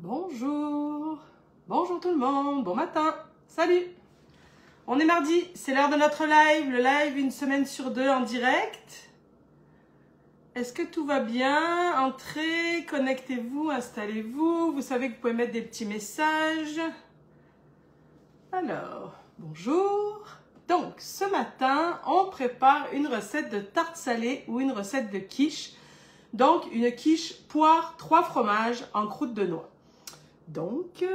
Bonjour, bonjour tout le monde, bon matin, salut. On est mardi, c'est l'heure de notre live, le live une semaine sur deux en direct. Est-ce que tout va bien? Entrez, connectez-vous, installez-vous, vous savez que vous pouvez mettre des petits messages. Alors, bonjour. Donc, ce matin, on prépare une recette de tarte salée ou une recette de quiche. Donc, une quiche poire 3 fromages en croûte de noix. Donc,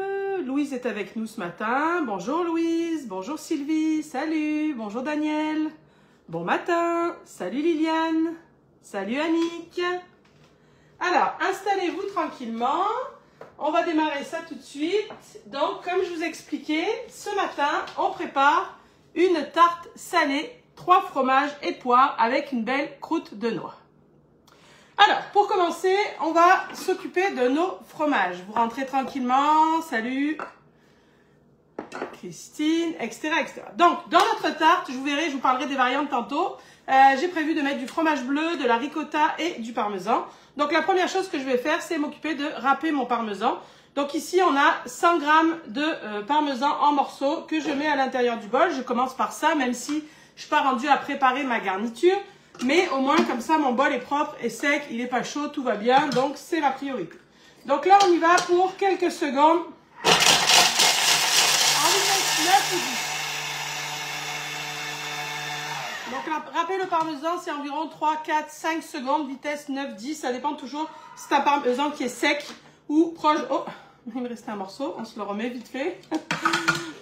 Louise est avec nous ce matin. Bonjour Louise, bonjour Sylvie, salut, bonjour Daniel. Bon matin, salut Liliane, salut Annick. Alors, installez-vous tranquillement. On va démarrer ça tout de suite. Donc, comme je vous expliquais, ce matin, on prépare une tarte salée, 3 fromages et poires avec une belle croûte de noix. Alors, pour commencer, on va s'occuper de nos fromages. Vous rentrez tranquillement, salut, Christine, etc., etc. Donc, dans notre tarte, je vous parlerai des variantes tantôt. J'ai prévu de mettre du fromage bleu, de la ricotta et du parmesan. Donc, la première chose que je vais faire, c'est m'occuper de râper mon parmesan. Donc, ici, on a 100 g de parmesan en morceaux que je mets à l'intérieur du bol. Je commence par ça, même si je suis pas rendue à préparer ma garniture. Mais au moins, comme ça, mon bol est propre et sec, il n'est pas chaud, tout va bien. Donc, c'est la priorité. Donc là, on y va pour quelques secondes. En vitesse 9 ou 10. Donc, râper le parmesan, c'est environ 3, 4, 5 secondes, vitesse 9, 10. Ça dépend toujours si c'est un parmesan qui est sec ou proche. Oh, il me restait un morceau, on se le remet vite fait.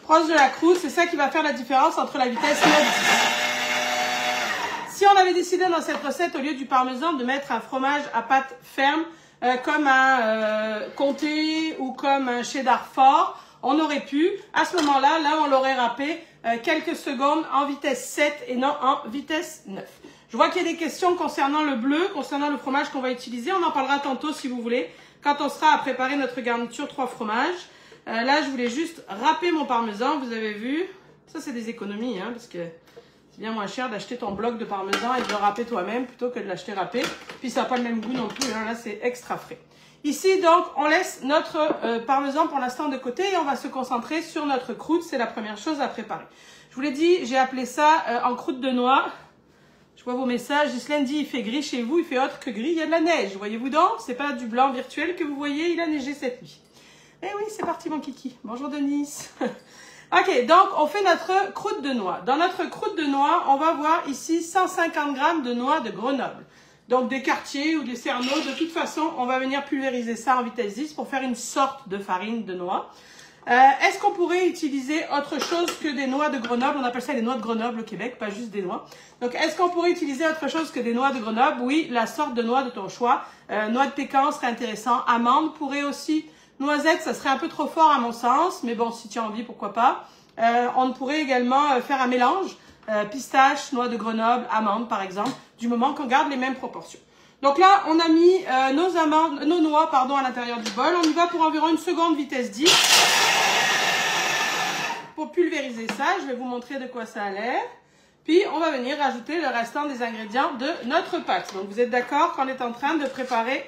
Proche de la croûte, c'est ça qui va faire la différence entre la vitesse 9 et 10. Si on avait décidé dans cette recette, au lieu du parmesan, de mettre un fromage à pâte ferme, comme un comté ou comme un cheddar fort, on aurait pu, à ce moment-là, on l'aurait râpé quelques secondes en vitesse 7 et non en vitesse 9. Je vois qu'il y a des questions concernant le bleu, concernant le fromage qu'on va utiliser. On en parlera tantôt si vous voulez, quand on sera à préparer notre garniture 3 fromages. Là, je voulais juste râper mon parmesan, vous avez vu. Ça, c'est des économies, hein, parce que c'est bien moins cher d'acheter ton bloc de parmesan et de le râper toi-même plutôt que de l'acheter râpé. Puis ça n'a pas le même goût non plus, hein. Là c'est extra frais. Ici donc on laisse notre parmesan pour l'instant de côté et on va se concentrer sur notre croûte. C'est la première chose à préparer. Je vous l'ai dit, j'ai appelé ça en croûte de noix. Je vois vos messages. Ghislaine dit il fait gris chez vous, il fait autre que gris, il y a de la neige. Voyez-vous donc, c'est pas du blanc virtuel que vous voyez, il a neigé cette nuit. Eh oui, c'est parti mon kiki. Bonjour Denise. Ok, donc on fait notre croûte de noix. Dans notre croûte de noix, on va voir ici 150 g de noix de Grenoble. Donc des quartiers ou des cerneaux, de toute façon, on va venir pulvériser ça en vitesse 10 pour faire une sorte de farine de noix. Est-ce qu'on pourrait utiliser autre chose que des noix de Grenoble? On appelle ça les noix de Grenoble au Québec, pas juste des noix. Donc est-ce qu'on pourrait utiliser autre chose que des noix de Grenoble? Oui, la sorte de noix de ton choix. Noix de pécan serait intéressant. Amande pourrait aussi. Noisette, ça serait un peu trop fort à mon sens, mais bon, si tu as envie, pourquoi pas. On pourrait également faire un mélange, pistache, noix de Grenoble, amandes par exemple, du moment qu'on garde les mêmes proportions. Donc là, on a mis nos noix à l'intérieur du bol. On y va pour environ une seconde, vitesse 10. Pour pulvériser ça, je vais vous montrer de quoi ça a l'air. Puis, on va venir rajouter le restant des ingrédients de notre pâte. Donc, vous êtes d'accord qu'on est en train de préparer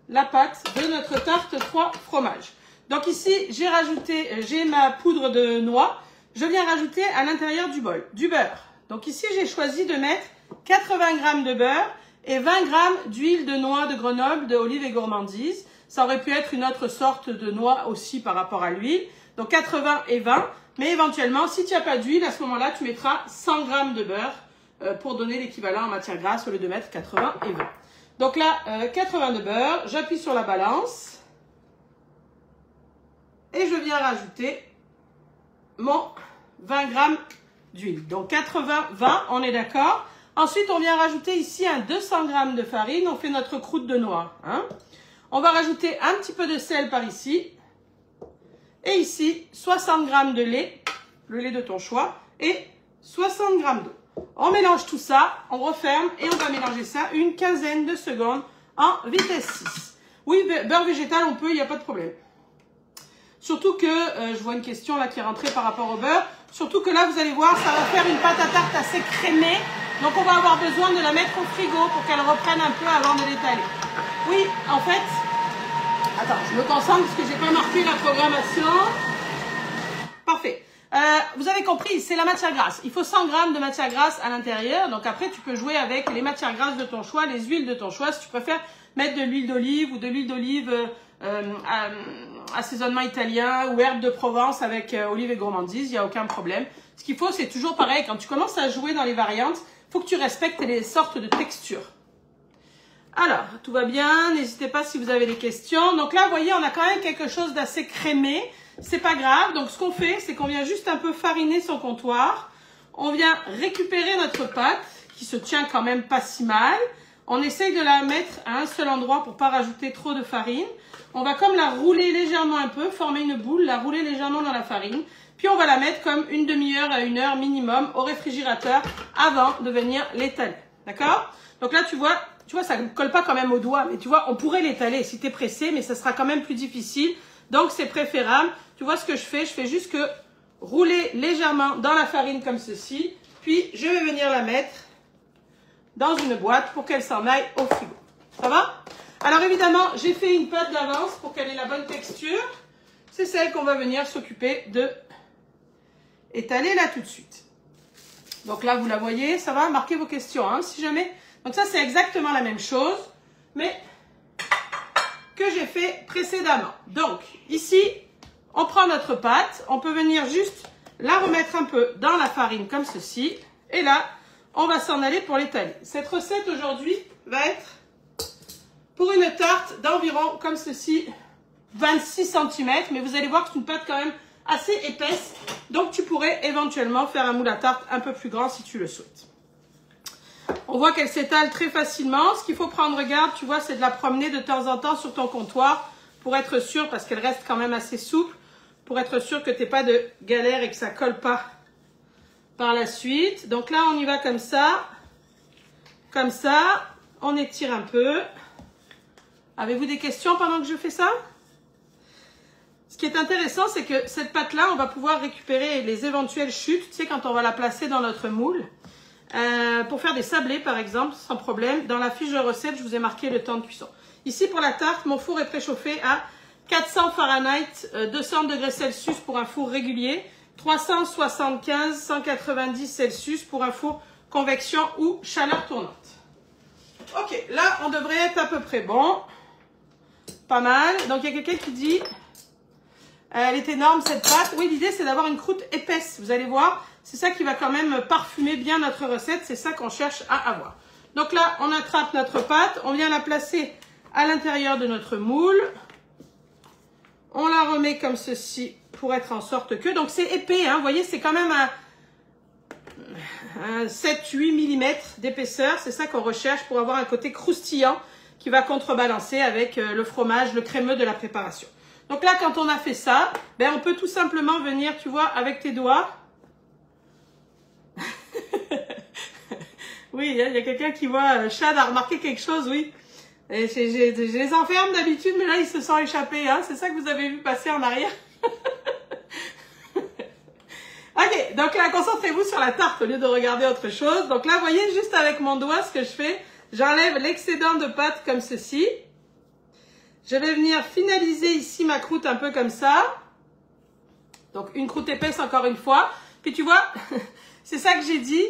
la pâte de notre tarte 3 fromages. Donc ici, j'ai ma poudre de noix. Je viens rajouter à l'intérieur du bol du beurre. Donc ici, j'ai choisi de mettre 80 g de beurre et 20 g d'huile de noix de Grenoble, de Olive et Gourmandise. Ça aurait pu être une autre sorte de noix aussi par rapport à l'huile. Donc 80 et 20. Mais éventuellement, si tu n'as pas d'huile, à ce moment-là, tu mettras 100 g de beurre pour donner l'équivalent en matière grasse au lieu de mettre 80 et 20. Donc là, 80 de beurre, j'appuie sur la balance et je viens rajouter mon 20 g d'huile. Donc 80, 20, on est d'accord. Ensuite, on vient rajouter ici un 200 g de farine, on fait notre croûte de noix. Hein. On va rajouter un petit peu de sel par ici. Et ici, 60 g de lait, le lait de ton choix, et 60 g d'eau. On mélange tout ça, on referme et on va mélanger ça une quinzaine de secondes en vitesse 6. Oui, beurre végétal, on peut, il n'y a pas de problème. Surtout que, je vois une question là qui est rentrée par rapport au beurre, surtout que là, vous allez voir, ça va faire une pâte à tarte assez crémée. Donc, on va avoir besoin de la mettre au frigo pour qu'elle reprenne un peu avant de l'étaler. Oui, en fait, Attends, je me concentre parce que j'ai pas marqué la programmation. Parfait. Vous avez compris, c'est la matière grasse. Il faut 100 g de matière grasse à l'intérieur. Donc après, tu peux jouer avec les matières grasses de ton choix, les huiles de ton choix. Si tu préfères mettre de l'huile d'olive ou de l'huile d'olive assaisonnement italien ou herbe de Provence avec olive et gourmandise, il n'y a aucun problème. Ce qu'il faut, c'est toujours pareil. Quand tu commences à jouer dans les variantes, il faut que tu respectes les sortes de textures. Alors, tout va bien. N'hésitez pas si vous avez des questions. Donc là, vous voyez, on a quand même quelque chose d'assez crémé. C'est pas grave. Donc, ce qu'on fait, c'est qu'on vient juste un peu fariner son comptoir. On vient récupérer notre pâte qui se tient quand même pas si mal. On essaye de la mettre à un seul endroit pour pas rajouter trop de farine. On va comme la rouler légèrement un peu, former une boule, la rouler légèrement dans la farine. Puis, on va la mettre comme une demi-heure à 1 heure minimum au réfrigérateur avant de venir l'étaler. D'accord? Donc là, tu vois, ça ne colle pas quand même au doigt, mais tu vois, on pourrait l'étaler si tu es pressé, mais ça sera quand même plus difficile. Donc, c'est préférable. Tu vois ce que je fais? Je fais juste que rouler légèrement dans la farine comme ceci. Puis, je vais venir la mettre dans une boîte pour qu'elle s'en aille au frigo. Ça va? Alors, évidemment, j'ai fait une pâte d'avance pour qu'elle ait la bonne texture. C'est celle qu'on va venir s'occuper de étaler là tout de suite. Donc là, vous la voyez, ça va? Marquez vos questions, hein, si jamais... Donc ça, c'est exactement la même chose, mais que j'ai fait précédemment. Donc, ici, on prend notre pâte, on peut venir juste la remettre un peu dans la farine comme ceci, et là, on va s'en aller pour l'étaler. Cette recette aujourd'hui va être pour une tarte d'environ comme ceci, 26 cm, mais vous allez voir que c'est une pâte quand même assez épaisse, donc tu pourrais éventuellement faire un moule à tarte un peu plus grand si tu le souhaites. On voit qu'elle s'étale très facilement. Ce qu'il faut prendre garde, tu vois, c'est de la promener de temps en temps sur ton comptoir pour être sûr, parce qu'elle reste quand même assez souple, pour être sûr que tu n'aies pas de galère et que ça ne colle pas par la suite. Donc là, on y va comme ça. Comme ça, on étire un peu. Avez-vous des questions pendant que je fais ça? Ce qui est intéressant, c'est que cette pâte-là, on va pouvoir récupérer les éventuelles chutes, tu sais, quand on va la placer dans notre moule. Pour faire des sablés par exemple, sans problème. Dans la fiche de recette, je vous ai marqué le temps de cuisson. Ici pour la tarte, mon four est préchauffé à 400 Fahrenheit, 200 degrés Celsius pour un four régulier, 375, 190 Celsius pour un four convection ou chaleur tournante. Ok, là on devrait être à peu près bon. Pas mal. Donc il y a quelqu'un qui dit, elle est énorme cette pâte. Oui, l'idée c'est d'avoir une croûte épaisse, vous allez voir. C'est ça qui va quand même parfumer bien notre recette. C'est ça qu'on cherche à avoir. Donc là, on attrape notre pâte. On vient la placer à l'intérieur de notre moule. On la remet comme ceci pour être en sorte que... Donc c'est épais, hein. Vous voyez, c'est quand même un 7-8 mm d'épaisseur. C'est ça qu'on recherche pour avoir un côté croustillant qui va contrebalancer avec le fromage, le crémeux de la préparation. Donc là, quand on a fait ça, ben, on peut tout simplement venir, tu vois, avec tes doigts... Oui, il y a quelqu'un qui voit, Chad a remarqué quelque chose, oui. Et je les enferme d'habitude, mais là, ils se sont échappés. Hein. C'est ça que vous avez vu passer en arrière. Ok, donc là, concentrez-vous sur la tarte au lieu de regarder autre chose. Donc là, vous voyez, juste avec mon doigt, ce que je fais, j'enlève l'excédent de pâte comme ceci. Je vais venir finaliser ici ma croûte un peu comme ça. Donc, une croûte épaisse encore une fois. Puis tu vois, c'est ça que j'ai dit.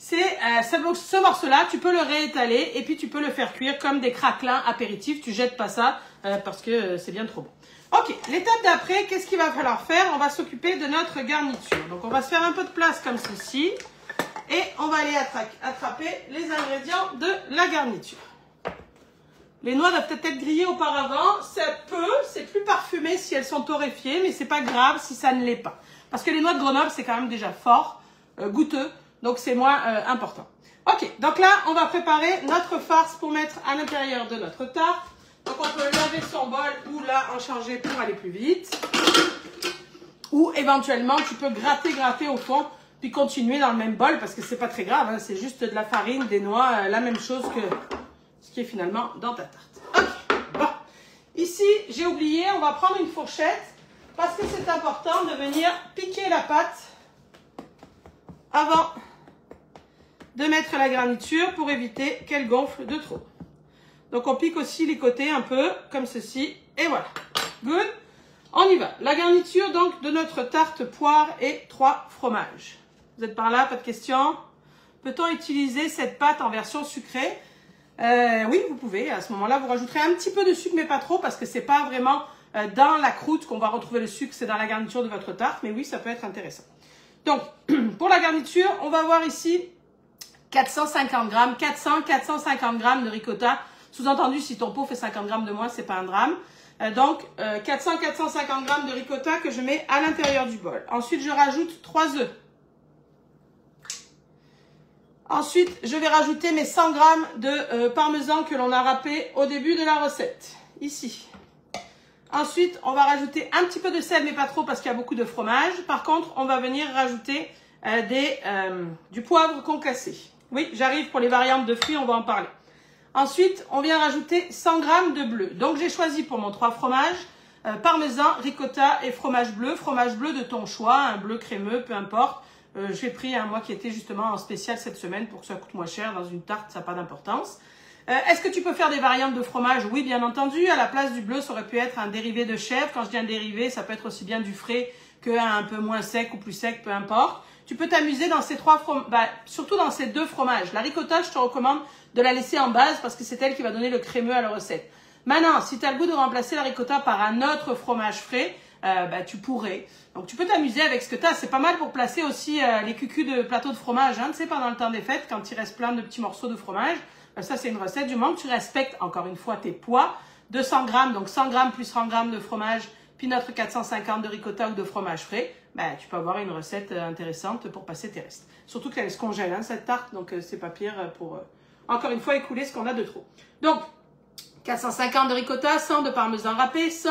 C'est ce morceau-là, tu peux le réétaler et puis tu peux le faire cuire comme des craquelins apéritifs. Tu jettes pas ça parce que c'est bien trop bon. Ok, l'étape d'après, qu'est-ce qu'il va falloir faire? On va s'occuper de notre garniture. Donc on va se faire un peu de place comme ceci et on va aller attraper les ingrédients de la garniture. Les noix doivent peut-être être grillées auparavant. Ça peut, c'est plus parfumé si elles sont torréfiées, mais c'est pas grave si ça ne l'est pas. Parce que les noix de Grenoble, c'est quand même déjà fort, goûteux. Donc, c'est moins important. Ok, donc là, on va préparer notre farce pour mettre à l'intérieur de notre tarte. Donc, on peut laver son bol ou là, en changer pour aller plus vite. Ou éventuellement, tu peux gratter au fond, puis continuer dans le même bol parce que c'est pas très grave. Hein, c'est juste de la farine, des noix, la même chose que ce qui est finalement dans ta tarte. Ok, bon. Ici, j'ai oublié, on va prendre une fourchette parce que c'est important de venir piquer la pâte avant de mettre la garniture pour éviter qu'elle gonfle de trop. Donc on pique aussi les côtés un peu, comme ceci. Et voilà. Good. On y va. La garniture donc de notre tarte poire et 3 fromages. Vous êtes par là, pas de questions? Peut-on utiliser cette pâte en version sucrée? Oui, vous pouvez. À ce moment-là, vous rajouterez un petit peu de sucre, mais pas trop, parce que c'est pas vraiment dans la croûte qu'on va retrouver le sucre, c'est dans la garniture de votre tarte. Mais oui, ça peut être intéressant. Donc, pour la garniture, on va voir ici 450 grammes, 450 grammes de ricotta. Sous-entendu, si ton pot fait 50 grammes de moins, c'est pas un drame. Donc, 450 grammes de ricotta que je mets à l'intérieur du bol. Ensuite, je rajoute 3 œufs. Ensuite, je vais rajouter mes 100 grammes de parmesan que l'on a râpé au début de la recette. Ici. Ensuite, on va rajouter un petit peu de sel, mais pas trop parce qu'il y a beaucoup de fromage. Par contre, on va venir rajouter du poivre concassé. Oui, j'arrive pour les variantes de fruits, on va en parler. Ensuite, on vient rajouter 100 grammes de bleu. Donc, j'ai choisi pour mon 3 fromages, parmesan, ricotta et fromage bleu. Fromage bleu de ton choix, un bleu crémeux, peu importe. J'ai pris un moi qui était justement en spécial cette semaine pour que ça coûte moins cher. Dans une tarte, ça n'a pas d'importance. Est-ce que tu peux faire des variantes de fromage? Oui, bien entendu. À la place du bleu, ça aurait pu être un dérivé de chèvre. Quand je dis un dérivé, ça peut être aussi bien du frais qu'un peu moins sec ou plus sec, peu importe. Tu peux t'amuser dans ces 3 fromages, surtout dans ces 2 fromages. La ricotta, je te recommande de la laisser en base parce que c'est elle qui va donner le crémeux à la recette. Maintenant, si tu as le goût de remplacer la ricotta par un autre fromage frais, tu pourrais. Donc, tu peux t'amuser avec ce que tu as. C'est pas mal pour placer aussi les cucus de plateau de fromage. Hein, tu sais, pendant le temps des fêtes, quand il reste plein de petits morceaux de fromage. Ça, c'est une recette. Du moment que tu respectes, encore une fois, tes poids. 200 grammes, donc 100 grammes plus 100 grammes de fromage, puis notre 450 de ricotta ou de fromage frais. Tu peux avoir une recette intéressante pour passer tes restes. Surtout qu'elle se congèle, hein, cette tarte. Donc, c'est pas pire pour, encore une fois, écouler ce qu'on a de trop. Donc, 450 de ricotta, 100 de parmesan râpé, 100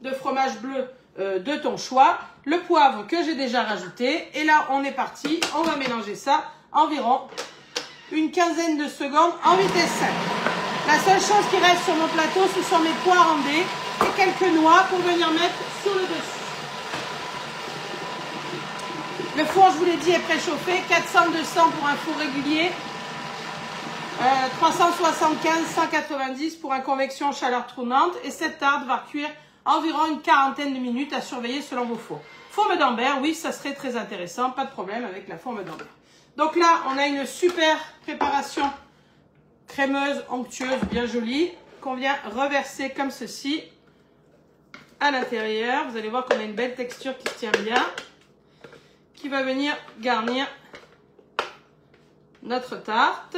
de fromage bleu de ton choix, le poivre que j'ai déjà rajouté. Et là, on est parti. On va mélanger ça environ une quinzaine de secondes en vitesse 5. La seule chose qui reste sur mon plateau, ce sont mes poires en dés et quelques noix pour venir mettre sur le dessus. Le four, je vous l'ai dit, est préchauffé. 400-200 pour un four régulier. 375-190 pour un convection chaleur tournante. Et cette tarte va cuire environ une quarantaine de minutes à surveiller selon vos fours. Fourme d'Ambert, oui, ça serait très intéressant. Pas de problème avec la fourme d'Ambert. Donc là, on a une super préparation crémeuse, onctueuse, bien jolie, qu'on vient reverser comme ceci à l'intérieur. Vous allez voir qu'on a une belle texture qui se tient bien, qui va venir garnir notre tarte,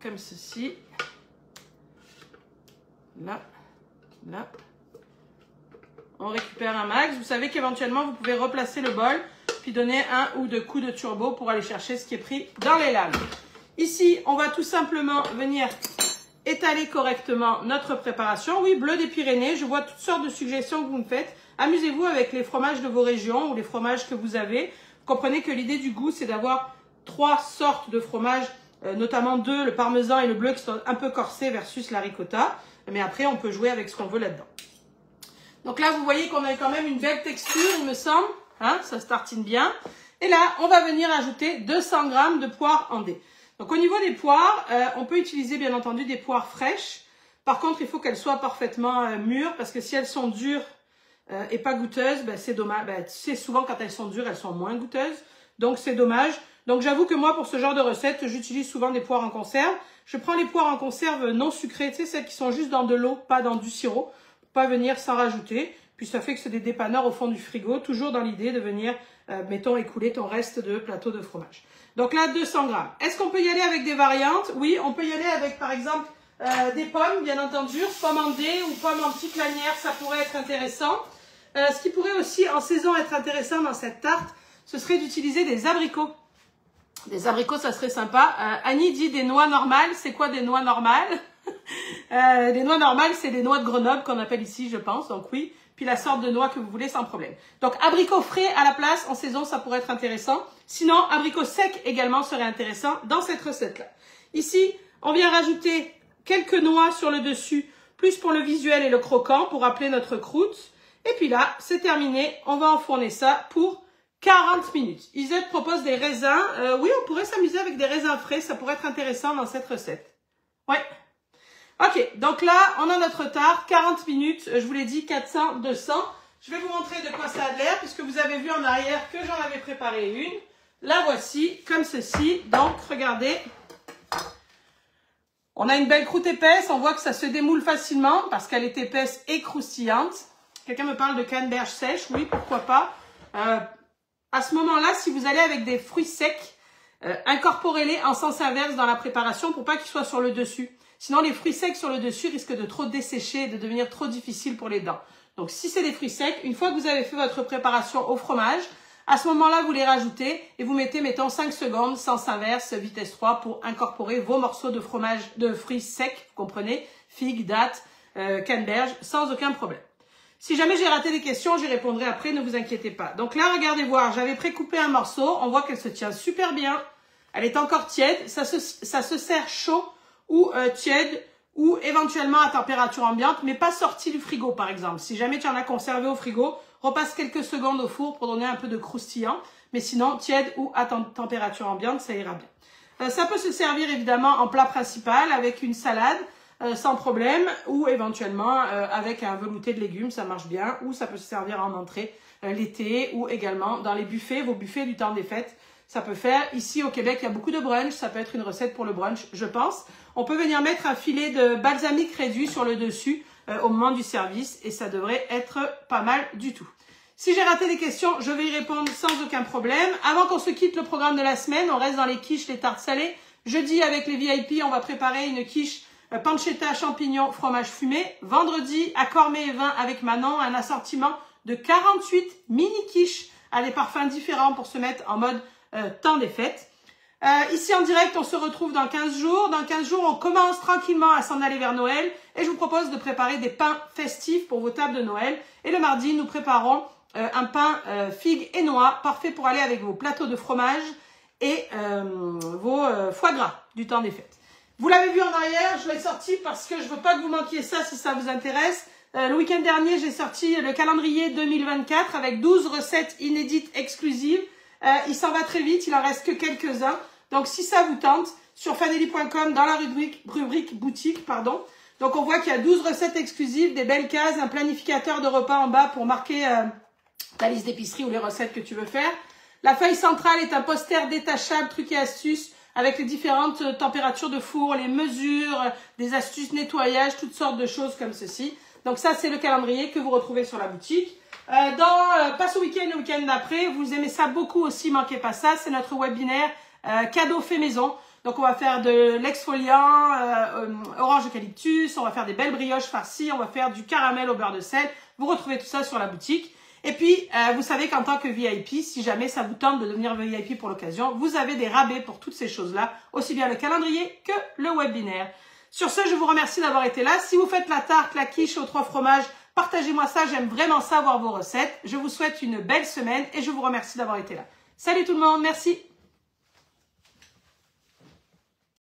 comme ceci. Là, là. On récupère un max. Vous savez qu'éventuellement, vous pouvez replacer le bol, puis donner un ou deux coups de turbo pour aller chercher ce qui est pris dans les lames. Ici, on va tout simplement venir étaler correctement notre préparation. Oui, bleu des Pyrénées, je vois toutes sortes de suggestions que vous me faites. Amusez-vous avec les fromages de vos régions ou les fromages que vous avez. Vous comprenez que l'idée du goût, c'est d'avoir 3 sortes de fromages, notamment 2, le parmesan et le bleu, qui sont un peu corsés versus la ricotta. Mais après, on peut jouer avec ce qu'on veut là-dedans. Donc là, vous voyez qu'on a quand même une belle texture, il me semble. Hein, ça se tartine bien. Et là, on va venir ajouter 200 grammes de poires en dés. Donc au niveau des poires, on peut utiliser bien entendu des poires fraîches. Par contre, il faut qu'elles soient parfaitement mûres parce que si elles sont dures et pas goûteuses, c'est dommage. Tu sais, souvent quand elles sont dures, elles sont moins goûteuses. Donc c'est dommage. Donc j'avoue que moi, pour ce genre de recette, j'utilise souvent des poires en conserve. Je prends les poires en conserve non sucrées, tu sais, celles qui sont juste dans de l'eau, pas dans du sirop. Pas venir sans rajouter. Puis ça fait que c'est des dépanneurs au fond du frigo, toujours dans l'idée de venir, mettons, écouler ton reste de plateau de fromage. Donc là, 200 grammes. Est-ce qu'on peut y aller avec des variantes? Oui, on peut y aller avec, par exemple, des pommes, bien entendu. Pommes en dés ou pommes en petites lanières, ça pourrait être intéressant. Ce qui pourrait aussi, en saison, être intéressant dans cette tarte, ce serait d'utiliser des abricots. Des abricots, ça serait sympa. Annie dit des noix normales. C'est quoi des noix normales? Les noix normales, c'est des noix de Grenoble qu'on appelle ici, je pense. Donc oui, puis la sorte de noix que vous voulez sans problème. Donc abricots frais à la place, en saison, ça pourrait être intéressant. Sinon, abricots secs également serait intéressant dans cette recette-là. Ici, on vient rajouter quelques noix sur le dessus, plus pour le visuel et le croquant, pour rappeler notre croûte. Et puis là, c'est terminé. On va enfourner ça pour 40 minutes. Isette propose des raisins. Oui, on pourrait s'amuser avec des raisins frais. Ça pourrait être intéressant dans cette recette. Ouais. Ok, donc là, on a notre tarte, 40 minutes, je vous l'ai dit, 400, 200. Je vais vous montrer de quoi ça a l'air, puisque vous avez vu en arrière que j'en avais préparé une. La voici, comme ceci. Donc, regardez. On a une belle croûte épaisse, on voit que ça se démoule facilement, parce qu'elle est épaisse et croustillante. Quelqu'un me parle de canneberge sèche, oui, pourquoi pas. À ce moment-là, si vous allez avec des fruits secs, incorporez-les en sens inverse dans la préparation pour pas qu'ils soient sur le dessus. Sinon, les fruits secs sur le dessus risquent de trop dessécher et de devenir trop difficiles pour les dents. Donc, si c'est des fruits secs, une fois que vous avez fait votre préparation au fromage, à ce moment-là, vous les rajoutez et vous mettez, mettons, 5 secondes, sens inverse, vitesse 3 pour incorporer vos morceaux de fromage, de fruits secs, vous comprenez, figues, dattes, canneberge, sans aucun problème. Si jamais j'ai raté des questions, j'y répondrai après, ne vous inquiétez pas. Donc là, regardez voir, j'avais précoupé un morceau, on voit qu'elle se tient super bien. Elle est encore tiède, ça se sert chaud ou tiède ou éventuellement à température ambiante, mais pas sorti du frigo par exemple. Si jamais tu en as conservé au frigo, repasse quelques secondes au four pour donner un peu de croustillant, mais sinon tiède ou à température ambiante, ça ira bien. Ça peut se servir évidemment en plat principal avec une salade, sans problème, ou éventuellement avec un velouté de légumes, ça marche bien, ou ça peut se servir en entrée l'été, ou également dans les buffets, vos buffets du temps des fêtes. Ça peut faire, ici au Québec, il y a beaucoup de brunch, ça peut être une recette pour le brunch, je pense. On peut venir mettre un filet de balsamique réduit sur le dessus au moment du service, et ça devrait être pas mal du tout. Si j'ai raté des questions, je vais y répondre sans aucun problème. Avant qu'on se quitte le programme de la semaine, on reste dans les quiches, les tartes salées. Jeudi, avec les VIP, on va préparer une quiche pancetta, champignons, fromage fumé. Vendredi, à Cormet et Vin avec Manon, un assortiment de 48 mini-quiches à des parfums différents pour se mettre en mode temps des fêtes. Ici en direct, on se retrouve dans 15 jours. Dans 15 jours, on commence tranquillement à s'en aller vers Noël. Et je vous propose de préparer des pains festifs pour vos tables de Noël. Et le mardi, nous préparons un pain figues et noix, parfait pour aller avec vos plateaux de fromage et vos foie gras du temps des fêtes. Vous l'avez vu en arrière, je l'ai sorti parce que je veux pas que vous manquiez ça si ça vous intéresse. Le week-end dernier, j'ai sorti le calendrier 2024 avec 12 recettes inédites exclusives. Il s'en va très vite, il en reste que quelques-uns. Donc, si ça vous tente, sur fanelli.com, dans la rubrique boutique, pardon. Donc, on voit qu'il y a 12 recettes exclusives, des belles cases, un planificateur de repas en bas pour marquer ta liste d'épicerie ou les recettes que tu veux faire. La feuille centrale est un poster détachable, trucs et astuces, avec les différentes températures de four, les mesures, des astuces nettoyage, toutes sortes de choses comme ceci. Donc, ça, c'est le calendrier que vous retrouvez sur la boutique. Passe au week-end, le week-end d'après, vous aimez ça beaucoup aussi, manquez pas ça, c'est notre webinaire cadeau fait maison. Donc on va faire de l'exfoliant, orange eucalyptus, on va faire des belles brioches farcies, on va faire du caramel au beurre de sel. Vous retrouvez tout ça sur la boutique. Et puis, vous savez qu'en tant que VIP, si jamais ça vous tente de devenir VIP pour l'occasion, vous avez des rabais pour toutes ces choses-là, aussi bien le calendrier que le webinaire. Sur ce, je vous remercie d'avoir été là. Si vous faites la tarte, la quiche aux 3 fromages, partagez-moi ça, j'aime vraiment savoir vos recettes. Je vous souhaite une belle semaine et je vous remercie d'avoir été là. Salut tout le monde, merci.